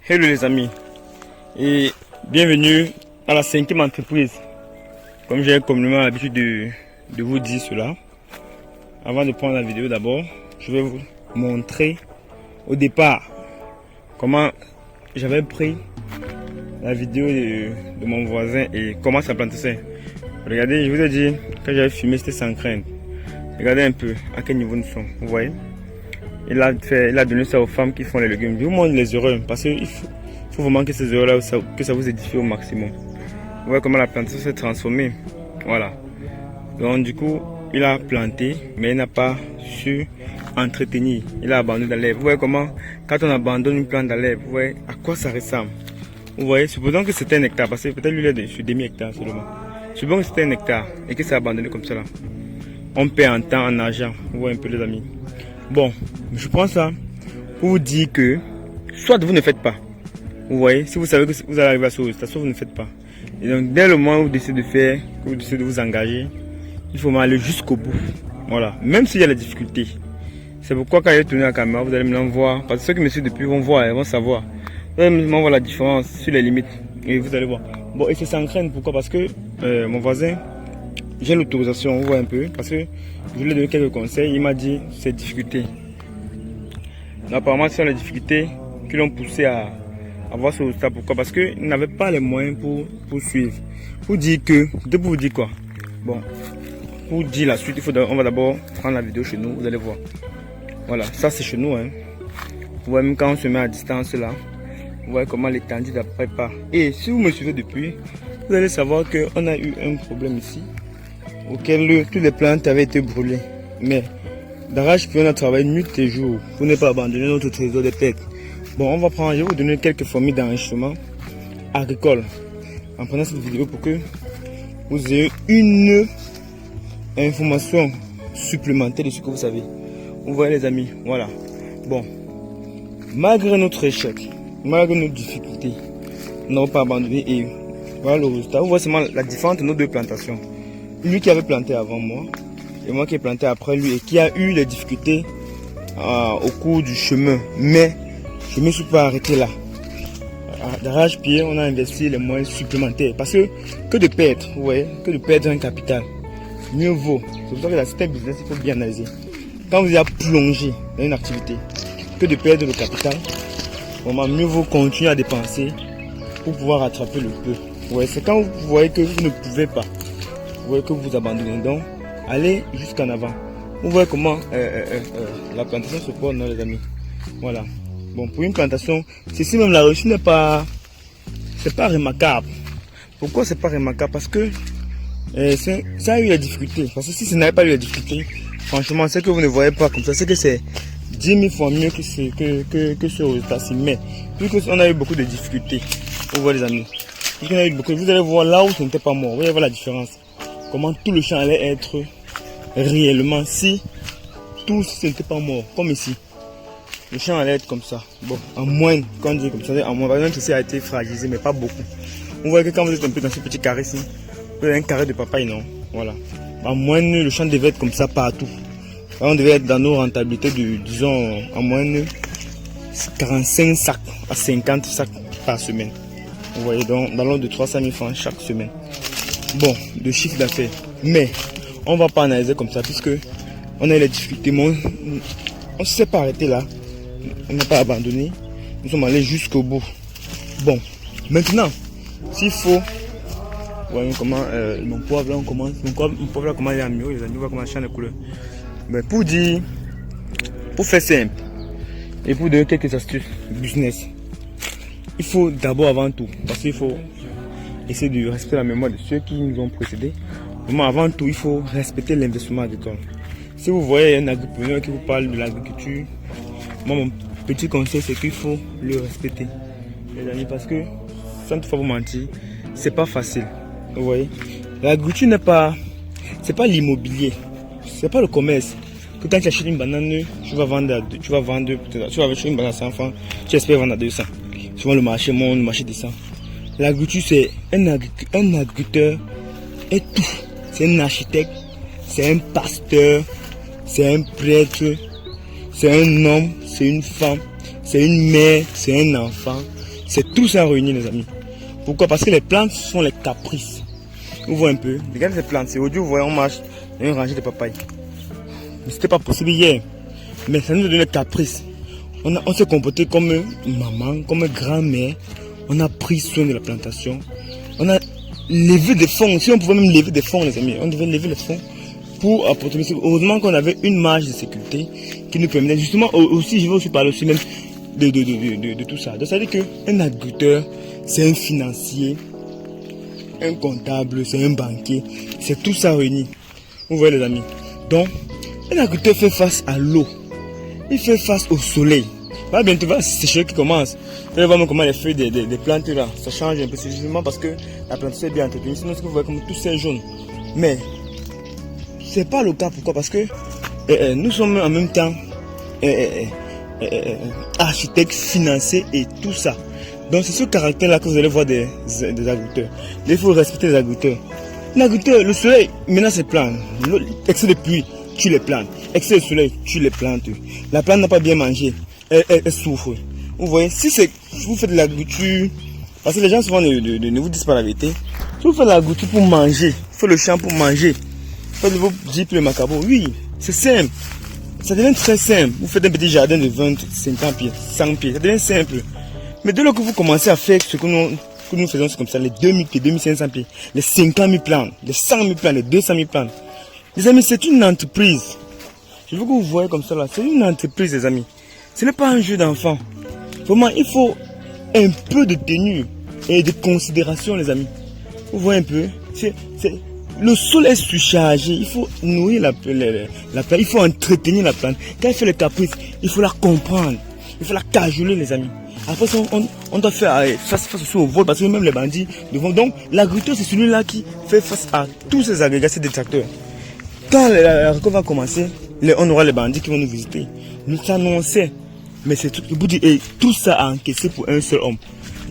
Hello les amis et bienvenue à la 5e entreprise. Comme j'ai communément l'habitude de vous dire cela, avant de prendre la vidéo d'abord, je vais vous montrer au départ comment j'avais pris la vidéo de mon voisin et comment ça plantait. Regardez, je vous ai dit quand j'avais filmé c'était sans crainte. Regardez un peu à quel niveau nous sommes, vous voyez. Il a donné ça aux femmes qui font les légumes. Je vous montre les erreurs parce qu'il faut vraiment que ces erreurs-là, que ça vous édifie au maximum. Vous voyez comment la plantation s'est transformée. Voilà. Donc du coup, il a planté, mais il n'a pas su entretenir. Il a abandonné dans l'herbe. Vous voyez comment, quand on abandonne une plante dans l'herbe, vous voyez à quoi ça ressemble. Vous voyez, supposons que c'était un hectare, parce que peut-être lui il est sur demi-hectare seulement. Supposons que c'était un hectare et que c'est abandonné comme ça là. On perd en temps, en argent. Vous voyez un peu les amis. Bon, je prends ça pour vous dire que soit vous ne faites pas. Vous voyez, si vous savez que vous allez arriver à ce résultat, soit vous ne faites pas. Et donc dès le moment où vous décidez de faire, que vous décidez de vous engager, il faut aller jusqu'au bout. Voilà, même s'il y a des difficultés. C'est pourquoi quand je vais tourner la caméra, vous allez me voir. Parce que ceux qui me suivent depuis vont voir, ils vont savoir. Vous allez me voir la différence sur les limites. Et vous allez voir. Bon, et c'est sans crainte. Pourquoi? Parce que mon voisin, j'ai l'autorisation, vous voyez un peu, parce que je lui ai donné quelques conseils, il m'a dit ces difficultés. Apparemment, ce sont les difficultés qui l'ont poussé à avoir ce résultat. Pourquoi? Parce qu'il n'avait pas les moyens pour suivre. Pour dire que, pour vous dire quoi? Bon, pour dire la suite, on va d'abord prendre la vidéo chez nous, vous allez voir. Voilà, ça c'est chez nous. Hein. Vous voyez, même quand on se met à distance là, vous voyez comment l'étendue d'après part. Et si vous me suivez depuis, vous allez savoir qu'on a eu un problème ici, auquel toutes les plantes avaient été brûlées. Mais d'arrache-pied, on a travaillé nuit et jour pour ne pas abandonner notre trésor de tête. Bon, je vais vous donner quelques formules d'enrichissement agricole en prenant cette vidéo pour que vous ayez une information supplémentaire de ce que vous savez. Vous voyez les amis, voilà. Bon, malgré notre échec, malgré nos difficultés, nous n'avons pas abandonné et voilà le résultat. Vous voyez seulement la différence de nos deux plantations. Lui qui avait planté avant moi et moi qui ai planté après lui et qui a eu les difficultés au cours du chemin. Mais je ne me suis pas arrêté là. D'arrache-pied, on a investi les moyens supplémentaires. Parce que de perdre, vous voyez, que de perdre un capital, mieux vaut. C'est pour ça que dans certains business, il faut bien analyser. Quand vous êtes plongé dans une activité, que de perdre le capital, vraiment mieux vaut continuer à dépenser pour pouvoir rattraper le peu. Vous voyez, c'est quand vous voyez que vous ne pouvez pas. Vous voyez que vous abandonnez, donc allez jusqu'en avant. Vous voyez comment la plantation se porte, non, les amis. Voilà. Bon, pour une plantation, ceci même la réussite n'est pas, c'est pas remarquable. Pourquoi c'est pas remarquable? Parce que ça a eu des difficultés. Parce que si ça n'avait pas eu des difficultés, franchement, c'est que vous ne voyez pas comme ça, c'est que c'est 10 000 fois mieux que ce résultat-ci. Mais vu qu'on a eu beaucoup de difficultés, vous voyez les amis, vous allez voir là où ce n'était pas mort. Vous allez voir la différence. Comment tout le champ allait être réellement si tout ce n'était pas mort, comme ici. Le champ allait être comme ça. Bon, en moindre, quand on dit comme ça, en moindre, par exemple, ceci a été fragilisé, mais pas beaucoup. Vous voyez que quand vous êtes un peu dans ce petit carré ici, vous avez un carré de papaye, non? Voilà. En moyenne, le champ devait être comme ça partout. On devait être dans nos rentabilités de, disons, en moyenne, 45 sacs à 50 sacs par semaine. Vous voyez, donc, dans l'ordre de 300 000 francs chaque semaine. Bon, de chiffre d'affaires. Mais, on ne va pas analyser comme ça, puisque on a eu les difficultés. On ne s'est pas arrêté là. On n'a pas abandonné. Nous sommes allés jusqu'au bout. Bon, maintenant, s'il faut... Voyez comment mon poivre là, on commence. Mon poivre là, comment il est amélioré, les amis. On va commencer à changer de couleur. Mais pour dire, pour faire simple, et pour donner quelques astuces business, il faut d'abord avant tout, parce qu'il faut essayer de respecter la mémoire de ceux qui nous ont précédés. Vraiment, avant tout, il faut respecter l'investissement agricole. Si vous voyez un agripreneur qui vous parle de l'agriculture, moi, mon petit conseil, c'est qu'il faut le respecter, les amis, parce que, sans toutefois vous mentir, c'est pas facile. Vous voyez, l'agriculture n'est pas, c'est pas l'immobilier, c'est pas le commerce. Que quand tu achètes une banane, tu vas vendre acheter une banane à 100 francs, tu espères vendre à 200. Souvent le marché monte, le marché descend. L'agriculture, c'est un agriculteur est tout. C'est un architecte, c'est un pasteur, c'est un prêtre, c'est un homme, c'est une femme, c'est une mère, c'est un enfant, C'est tout ça réuni, les amis. Pourquoi? Parce que les plantes sont les caprices. Vous voyez un peu. Regardez ces plantes. C'est aujourd'hui, vous voyez, on marche dans une rangée de papayes. Mais c'était pas possible hier. Mais ça nous a donné le caprice. On s'est comporté comme maman, comme grand-mère. On a pris soin de la plantation. On a levé des fonds. Si on pouvait même lever des fonds, les amis, on devait lever les fonds pour apporter. Heureusement qu'on avait une marge de sécurité qui nous permettait. Justement, aussi, je vais aussi parler aussi même de tout ça. Donc, ça veut dire qu'un agriculteur, c'est un financier, un comptable, c'est un banquier. C'est tout ça réuni. Vous voyez, les amis. Donc, un agriculteur fait face à l'eau. Il fait face au soleil. Là, bientôt, va sécher qui commence. Vous allez voir comment les feuilles des plantes là, ça change un peu. C'est justement parce que la plante est bien entretenue. Sinon, ce que vous voyez comme tout c'est jaune. Mais, c'est pas le cas. Pourquoi? Parce que nous sommes en même temps architectes, financiers et tout ça. Donc, c'est ce caractère-là que vous allez voir des agriculteurs. Il faut respecter les agriculteurs. L'agriculteur, le soleil, maintenant c'est plantes. Excès de pluie, tue les plantes. Excès de soleil, tue les plantes. La plante n'a pas bien mangé. Elle souffre. Vous voyez, si vous faites de l'agriculture, parce que les gens souvent ne vous disent pas la vérité. Si vous faites de l'agriculture pour manger, vous faites le champ pour manger, faites vos jeeps, le macabo, oui, c'est simple. Ça devient très simple. Vous faites un petit jardin de 20, 50 pieds, 100 pieds, ça devient simple. Mais dès lors que vous commencez à faire ce que nous faisons, c'est comme ça, les 2000 pieds, 2500 pieds, les 50 000 plantes, les 100 000 plantes, les 200 000 plantes. Les amis, c'est une entreprise. Je veux que vous voyez comme ça là, c'est une entreprise, les amis. Ce n'est pas un jeu d'enfant. Vraiment, il faut un peu de tenue et de considération, les amis. Vous voyez un peu, le sol est surchargé. Il faut nourrir la plante, il faut entretenir la plante. Quand elle fait le caprice, il faut la comprendre. Il faut la cajoler, les amis. Après ça, on doit faire face au vol parce que même les bandits le vont. Donc, l'agriculteur, c'est celui-là qui fait face à tous ces agrégats, ces détracteurs. Quand la récolte va commencer, on aura les bandits qui vont nous visiter. Nous s'annoncer. Mais c'est tout, et tout ça à encaisser pour un seul homme.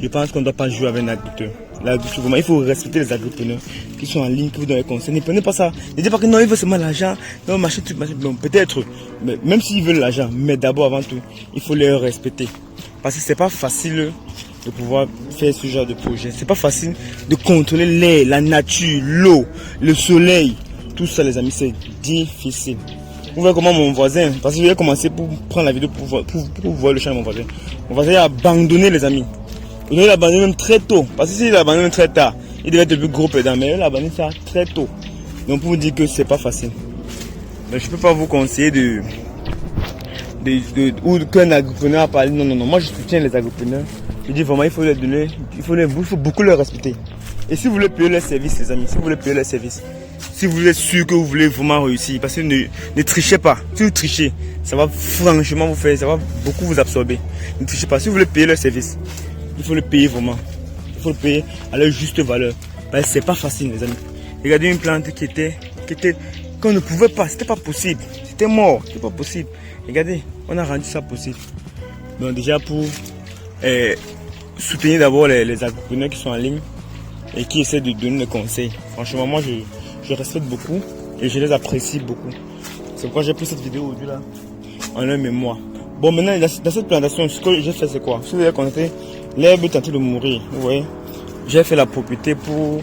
Je pense qu'on ne doit pas jouer avec un agriculteur. L'agriculteur, vraiment, il faut respecter les agriculteurs qui sont en ligne, qui vous donnent les conseils. Ne prenez pas ça. Ne dites pas que non, il veut seulement l'argent. Non, machin, tout, machin. Bon, peut-être, même s'ils veulent l'argent, mais d'abord, avant tout, il faut les respecter. Parce que c'est pas facile de pouvoir faire ce genre de projet. C'est pas facile de contrôler l'air, la nature, l'eau, le soleil. Tout ça, les amis, c'est difficile. Vous voyez comment mon voisin, parce que je vais commencer pour prendre la vidéo pour voir le champ de mon voisin. Mon voisin a abandonné, les amis. Il a abandonné même très tôt. Parce que s'il a abandonné très tard, il devait être le plus gros pédant. Mais il a abandonné ça très tôt. Donc pour vous dire que c'est pas facile. Mais je peux pas vous conseiller ou qu'un agripreneur a parlé. Non, non, non. Moi je soutiens les agripreneurs. Je dis vraiment, il faut les donner, il faut beaucoup les respecter. Et si vous voulez payer leurs services, les amis, si vous voulez payer leurs services, si vous êtes sûr que vous voulez vraiment réussir, parce que ne trichez pas. Si vous trichez, ça va franchement vous faire, ça va beaucoup vous absorber. Ne trichez pas. Si vous voulez payer leurs services, il faut le payer vraiment. Il faut le payer à leur juste valeur. Parce que c'est pas facile, les amis. Regardez une plante qu'on ne pouvait pas, c'était pas possible. C'était mort, c'était pas possible. Regardez, on a rendu ça possible. Donc déjà pour soutenir d'abord les agripreneurs qui sont en ligne et qui essaient de donner des conseils. Franchement, moi je respecte beaucoup et je les apprécie beaucoup. C'est pourquoi j'ai pris cette vidéo aujourd'hui là en leur mémoire. Bon, maintenant dans cette plantation, ce que j'ai fait c'est quoi? Si vous avez constaté, l'herbe est en train de mourir. Vous voyez, j'ai fait la propriété pour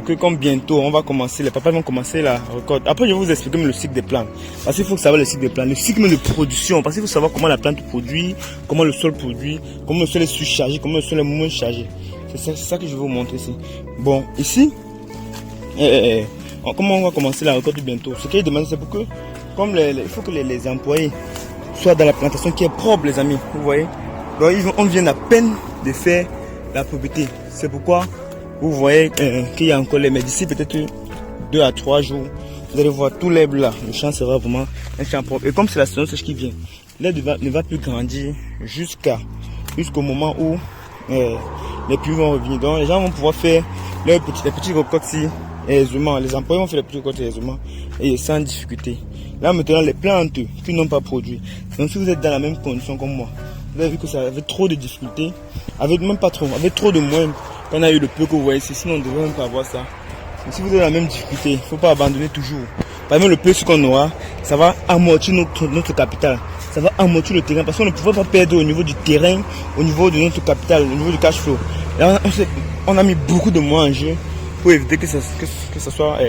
que comme bientôt on va commencer, les papas vont commencer la récolte. Après je vais vous expliquer le cycle des plantes. Parce qu'il faut savoir le cycle des plantes, le cycle de production. Parce qu'il faut savoir comment la plante produit, comment le sol produit, comment le sol est surchargé, comment le sol est moins chargé. C'est ça que je vais vous montrer ici. Bon, ici, comment on va commencer la récolte bientôt? Ce qu'il demande, c'est pour que, comme il faut que les employés soient dans la plantation qui est propre, les amis. Vous voyez? Donc on vient à peine de faire la propriété. C'est pourquoi vous voyez qu'il y a encore les mais d'ici peut-être 2 à 3 jours, vous allez voir tout l'herbe là. Le champ sera vraiment un champ propre. Et comme c'est la saison sèche qui vient, l'herbe ne va plus grandir jusqu'au moment où les pluies vont revenir. Donc les gens vont pouvoir faire les petits récoltes aisément. Les employés vont faire les petits récoltes aisément et sans difficulté. Là maintenant les plantes qui n'ont pas produit. Donc si vous êtes dans la même condition comme moi, vous avez vu que ça avait trop de difficultés, avec trop de moins qu'on a eu le peu que vous voyez ici, sinon on ne devrait même pas avoir ça. Mais si vous avez la même difficulté, il ne faut pas abandonner toujours. Par exemple le peu ce qu'on aura, ça va amortir notre capital. ça va amortir le terrain parce qu'on ne pouvait pas perdre au niveau du terrain, au niveau de notre capital, au niveau du cash flow. Là, on a mis beaucoup de moyens en jeu pour éviter que ça soit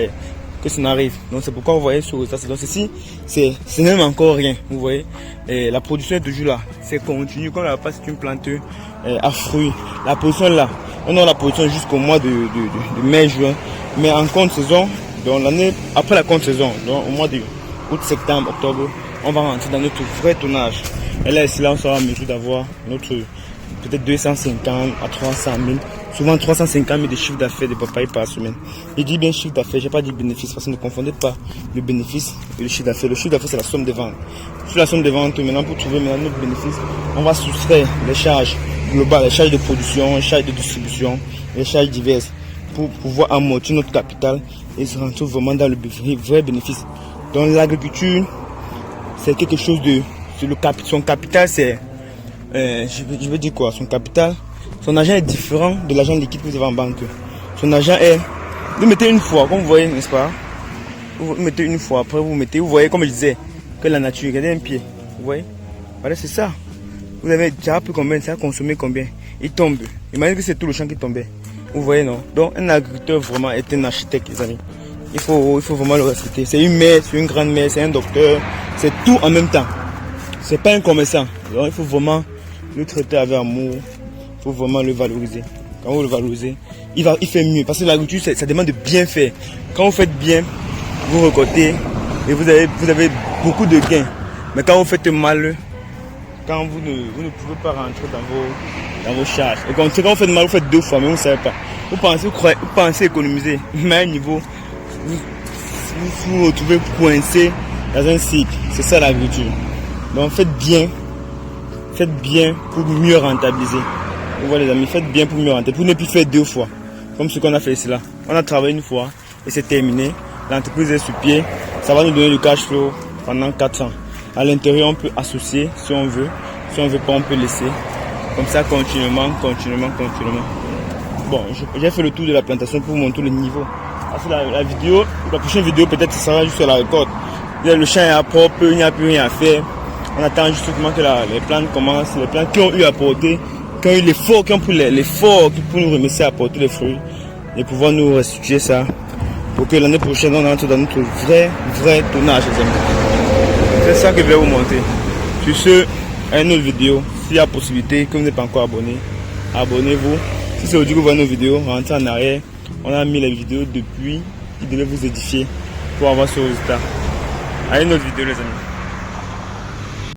que ça n'arrive. Donc c'est pourquoi vous voyez ce résultat. Donc ceci, c'est même encore rien. Vous voyez, et la production est toujours là. C'est continu. Comme la papaye c'est une plante à fruits, la production est là. On a la production jusqu'au mois de mai-juin. Mais en compte saison, donc l'année après la compte saison, donc au mois de août, septembre, octobre, on va rentrer dans notre vrai tonnage. Et là, ici, là, on sera en mesure d'avoir notre peut-être 250 à 300 000, souvent 350 000 de chiffre d'affaires de papaye par semaine. Je dis bien chiffre d'affaires, je n'ai pas dit bénéfice, parce que ne confondez pas le bénéfice et le chiffre d'affaires. Le chiffre d'affaires, c'est la somme des ventes. Sur la somme des ventes, maintenant, pour trouver maintenant notre bénéfice, on va soustraire les charges globales, les charges de production, les charges de distribution, les charges diverses, pour pouvoir amortir notre capital et se retrouver vraiment dans le vrai bénéfice. Donc l'agriculture, c'est quelque chose de... Son capital, c'est... je veux dire quoi? Son capital, son argent est différent de l'argent liquide que vous avez en banque. Son argent est... Vous mettez une fois, comme vous voyez, n'est-ce pas? Vous mettez une fois, après vous mettez... Vous voyez, comme je disais, que la nature, regardez un pied. Vous voyez? Voilà, c'est ça. Vous avez déjà pris combien? Ça a consommé combien? Il tombe. Imaginez que c'est tout le champ qui tombait. Vous voyez, non? Donc, un agriculteur vraiment est un architecte, les amis. Il faut vraiment le respecter. C'est une mère, c'est une grande mère, c'est un docteur. C'est tout en même temps. C'est pas un commerçant. Donc, il faut vraiment le traiter avec amour. Il faut vraiment le valoriser. Quand vous le valorisez, il fait mieux. Parce que l'agriculture, ça demande de bien faire. Quand vous faites bien, vous récoltez et vous avez beaucoup de gains. Mais quand vous faites mal, quand vous ne pouvez pas rentrer dans vos charges. Et quand vous faites mal, vous faites deux fois, mais vous ne savez pas. Vous pensez économiser, mais à un niveau, vous vous retrouvez coincé dans un cycle. C'est ça l'agriculture. Donc faites bien pour mieux rentabiliser. Vous voyez les amis, faites bien pour mieux rentabiliser. Pour ne plus faire deux fois, comme ce qu'on a fait ici là. On a travaillé une fois et c'est terminé. L'entreprise est sur pied. Ça va nous donner du cash flow pendant 4 ans. À l'intérieur, on peut associer si on veut. Si on ne veut pas, on peut laisser. Comme ça, continuellement. Bon, j'ai fait le tour de la plantation pour vous montrer le niveau. Parce que la prochaine vidéo, peut-être, ça sera juste à la récolte. Le champ est propre, il n'y a plus rien à faire. On attend justement que les plantes commencent. Les plantes qui ont eu à porter, qui ont eu l'effort, qui ont pris l'effort pour nous remercier à porter les fruits. Et pouvoir nous restituer ça. Pour que l'année prochaine, on entre dans notre vrai tonnage, les amis. C'est ça que je vais vous montrer. Sur ce, à une autre vidéo. S'il y a possibilité, que vous n'êtes pas encore abonné, abonnez-vous. Si c'est aujourd'hui que vous voyez nos vidéos, rentrez en arrière. On a mis les vidéos depuis qui devaient vous édifier pour avoir ce résultat. À une autre vidéo, les amis.